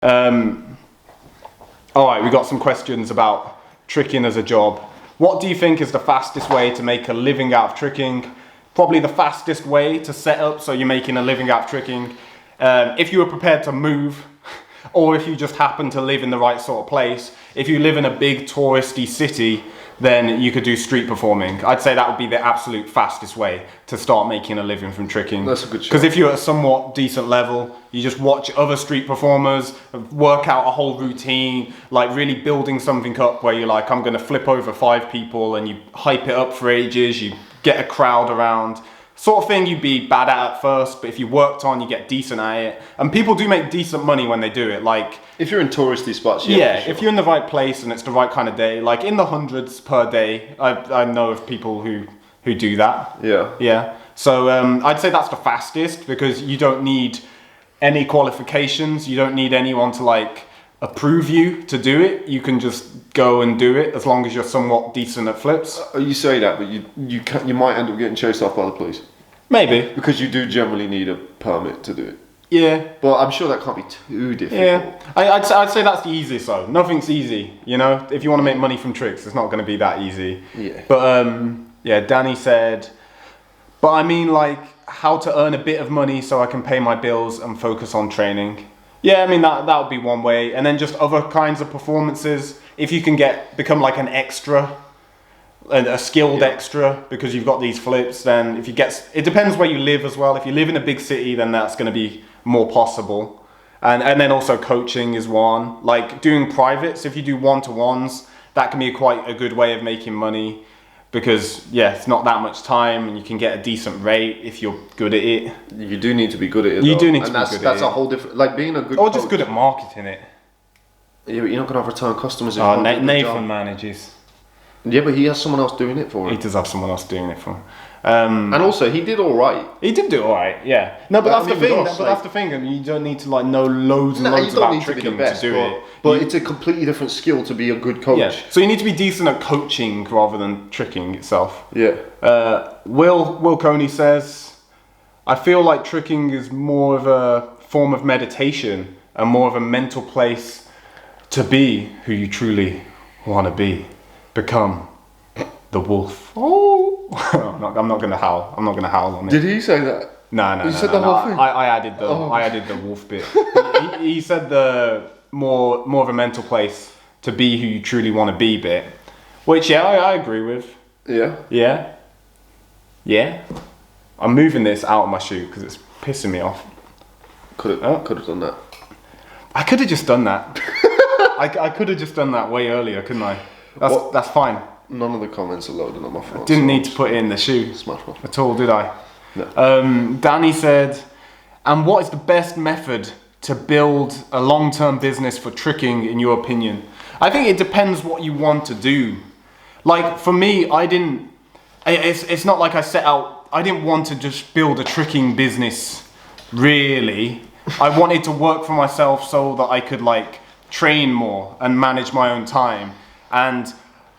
All right, we got some questions about tricking as a job. What do you think is the fastest way to make a living out of tricking? Probably the fastest way to set up so you're making a living out of tricking. If you were prepared to move, or if you just happen to live in the right sort of place. If you live in a big touristy city, then you could do street performing. I'd say that would be the absolute fastest way to start making a living from tricking. That's a good shot. Because if you're at a somewhat decent level, you just watch other street performers, work out a whole routine, like really building something up where you're like, I'm gonna flip over 5 people, and you hype it up for ages, you get a crowd around. Sort of thing you'd be bad at first, but if you worked on, you get decent at it. And people do make decent money when they do it. Like, if you're in touristy spots, yeah, sure. If you're in the right place and it's the right kind of day, like in the hundreds per day, I know of people who do that. Yeah. So I'd say that's the fastest, because you don't need any qualifications. You don't need anyone to like approve you to do it. You can just go and do it as long as you're somewhat decent at flips. You say that, but you might end up getting chased off by the police. Maybe. Because you do generally need a permit to do it. Yeah. But I'm sure that can't be too difficult. Yeah. I'd say that's the easiest though. Nothing's easy, you know? If you want to make money from tricks, it's not going to be that easy. Yeah. But yeah, Danny said, but I mean like how to earn a bit of money so I can pay my bills and focus on training. Yeah, I mean that would be one way. And then just other kinds of performances. If you can become like an extra, a skilled extra, because you've got these flips, then it depends where you live as well. If you live in a big city, then that's going to be more possible. And then also coaching is one. Like doing privates, if you do one-to-ones, that can be quite a good way of making money, because yeah, it's not that much time and you can get a decent rate if you're good at it. You do need to be good at it. You do need to be good at it. That's a whole different, like being a good Or coach, just good at marketing it. Yeah, but you're not going to have return customers. If you don't do a good Nathan job. manages. Yeah, but he has someone else doing it for him. He does have someone else doing it for him. And also, he did all right. He did do all right, yeah. No, but Well, that's I the mean, thing. with us, That's the thing. And you don't need to like know loads and loads about tricking to do it. But it's a completely different skill to be a good coach. Yeah. So you need to be decent at coaching rather than tricking itself. Yeah. Will Coney says, I feel like tricking is more of a form of meditation and more of a mental place to be who you truly want to be. Become the wolf. Oh, I'm not gonna howl. I'm not gonna howl on it. Did he say that? No. You said the whole thing? I added the wolf bit. he said the more of a mental place to be who you truly want to be bit, which I agree with. Yeah. Yeah. I'm moving this out of my shoe because it's pissing me off. Could have done that. I could have just done that. I could have just done that way earlier, couldn't I? That's fine. None of the comments are loaded on my phone. Didn't need to put it in the shoe at all, did I? No. Danny said, and what is the best method to build a long-term business for tricking in your opinion? I think it depends what you want to do. Like for me, it's not like I didn't want to just build a tricking business, really. I wanted to work for myself so that I could like train more and manage my own time. And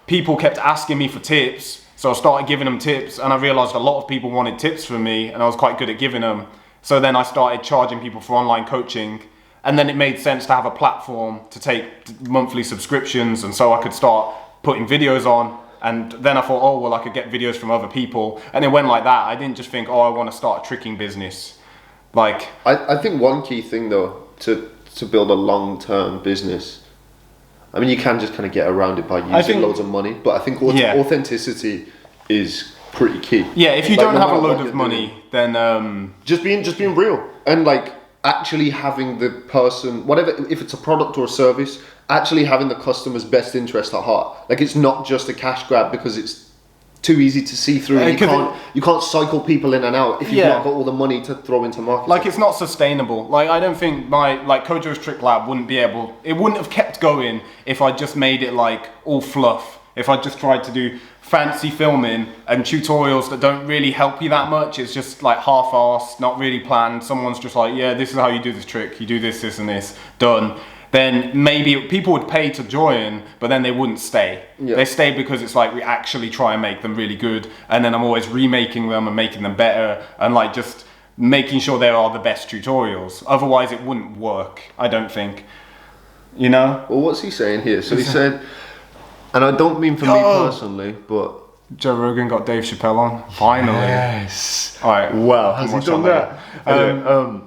people kept asking me for tips, so I started giving them tips, and I realized a lot of people wanted tips from me, and I was quite good at giving them. So then I started charging people for online coaching, and then it made sense to have a platform to take monthly subscriptions, and so I could start putting videos on. And then I thought, oh, well, I could get videos from other people, and it went like that. I didn't just think, oh, I want to start a tricking business. Like, I think one key thing though to build a long-term business, I mean, you can just kind of get around it by using loads of money, but I think authenticity is pretty key. Yeah, if you don't have a load of money, then just being real and like actually having the person, whatever, if it's a product or a service, actually having the customer's best interest at heart. Like it's not just a cash grab because it's too easy to see through. You can't cycle people in and out if you've not got all the money to throw into marketing. Like it's not sustainable. Like I don't think Kojo's Trick Lab it wouldn't have kept going if I just made it like all fluff. If I just tried to do fancy filming and tutorials that don't really help you that much. It's just like half-assed, not really planned. Someone's just like, yeah, this is how you do this trick. You do this, this and this, done. Then maybe people would pay to join, but then they wouldn't stay. Yeah. They stay because it's like we actually try and make them really good, and then I'm always remaking them and making them better, and like just making sure they are the best tutorials. Otherwise it wouldn't work, I don't think. You know? Well, what's he saying here? So he said, and I don't mean for me personally, but Joe Rogan got Dave Chappelle on. Finally. yes. All right. Wow, has he watch done that that?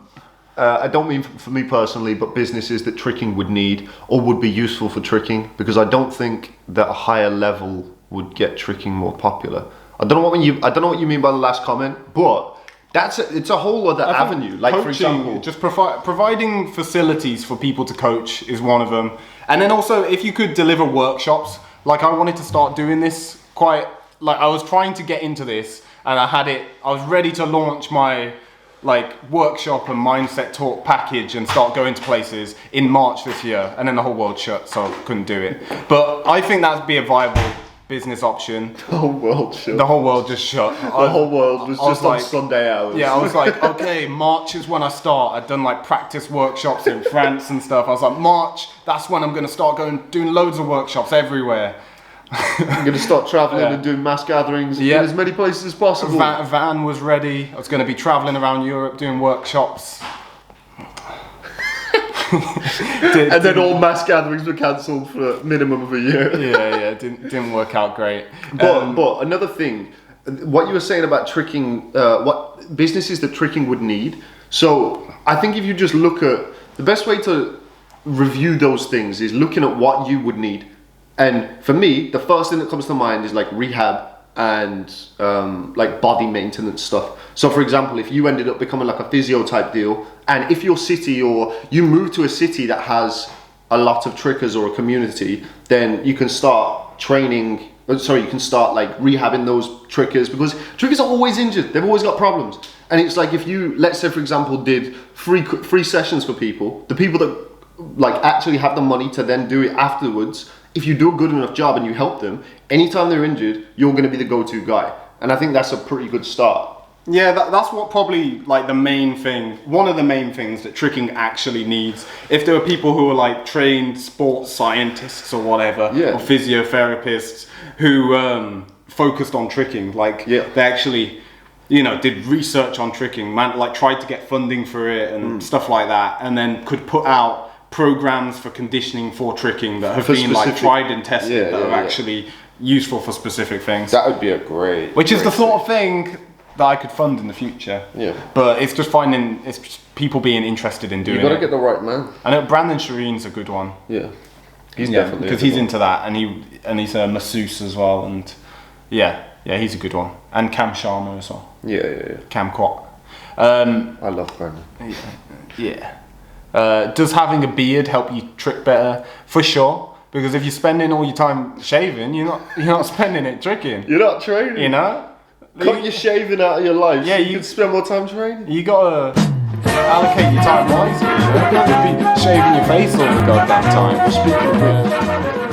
I don't mean for me personally, but businesses that tricking would need or would be useful for tricking, because I don't think that a higher level would get tricking more popular. I don't know what you mean by the last comment, but it's a whole other avenue. Like coaching, for example, just providing facilities for people to coach is one of them. And then also, if you could deliver workshops, like I wanted to start doing this I was trying to get into this, and I was ready to launch my workshop and mindset talk package and start going to places in March this year, and then the whole world shut, so I couldn't do it. But I think that'd be a viable business option. the whole world shut. The whole world just shut. The whole world was just on Sunday hours. Yeah, I was like, okay, March is when I start. I'd done practice workshops in France and stuff. I was like, March, that's when I'm gonna start doing loads of workshops everywhere. I'm going to start travelling and doing mass gatherings in as many places as possible. Van was ready. I was going to be travelling around Europe doing workshops. And then all mass gatherings were cancelled for a minimum of a year. Yeah, didn't work out great. But another thing, what you were saying about tricking, what businesses that tricking would need. So I think if you just look at, the best way to review those things is looking at what you would need. And for me, the first thing that comes to mind is rehab and body maintenance stuff. So for example, if you ended up becoming a physio type deal, and if your city or you move to a city that has a lot of trickers or a community, then you can start training. You can start rehabbing those trickers, because trickers are always injured. They've always got problems. And it's if you, let's say for example, did free sessions for people, the people that actually have the money to then do it afterwards. If you do a good enough job and you help them, anytime they're injured, you're going to be the go-to guy. And I think that's a pretty good start. Yeah, that's what probably the main thing, one of the main things that tricking actually needs. If there are people who are trained sports scientists or whatever, or physiotherapists who focused on tricking, they actually, did research on tricking, tried to get funding for it and stuff like that, and then could put out programs for conditioning for tricking that have been tried and tested that are actually useful for specific things. That would be a great. Which is the sort of thing that I could fund in the future. Yeah. But it's just people being interested in doing it. You gotta get the right man. I know Brandon Shireen's a good one. Yeah. He's definitely because he's into that, and he's a masseuse as well, and he's a good one. And Cam Sharma as well. Yeah. Cam Kwok. I love Brandon. Yeah. Does having a beard help you trick better? For sure, because if you're spending all your time shaving, you're not spending it tricking. You're not training. Cut your shaving out of your life. Yeah, you can spend more time training. You gotta allocate your time wisely. You can't just be shaving your face all the goddamn time. Speaking of which.